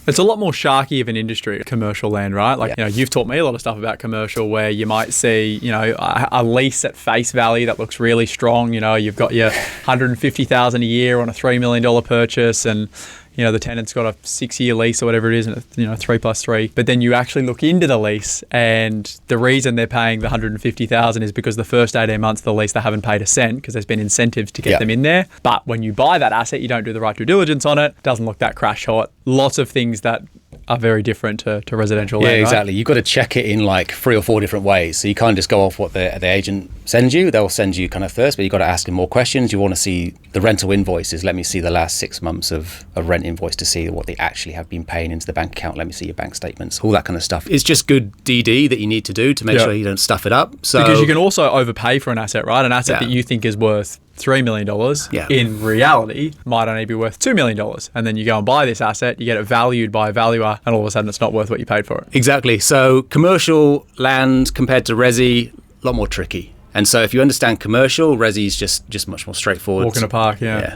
It's a lot more sharky of an industry, commercial land, right? Like, you've taught me a lot of stuff about commercial where you might see, a lease at face value that looks really strong. You've got your $150,000 a year on a $3 million purchase, and the tenant's got a 6-year lease or whatever it is, and 3+3. But then you actually look into the lease, and the reason they're paying the $150,000 is because the first 18 months of the lease they haven't paid a cent because there's been incentives to get them in there. But when you buy that asset, you don't do the right due diligence on it. Doesn't look that crash hot. Lots of things that are very different to residential land, exactly. Right? You've got to check it in like 3 or 4 different ways. So you can't just go off what the agent sends you. They'll send you kind of first, but you've got to ask them more questions. You want to see the rental invoices. Let me see the last 6 months of rent invoice to see what they actually have been paying into the bank account. Let me see your bank statements, all that kind of stuff. It's just good DD that you need to do to make sure you don't stuff it up. So because you can also overpay for an asset, right? An asset that you think is worth $3 million in reality might only be worth $2 million. And then you go and buy this asset, you get it valued by a valuer, and all of a sudden it's not worth what you paid for it. Exactly. So commercial land compared to resi, a lot more tricky. And so if you understand commercial, resi is just much more straightforward. Walk in a park, yeah.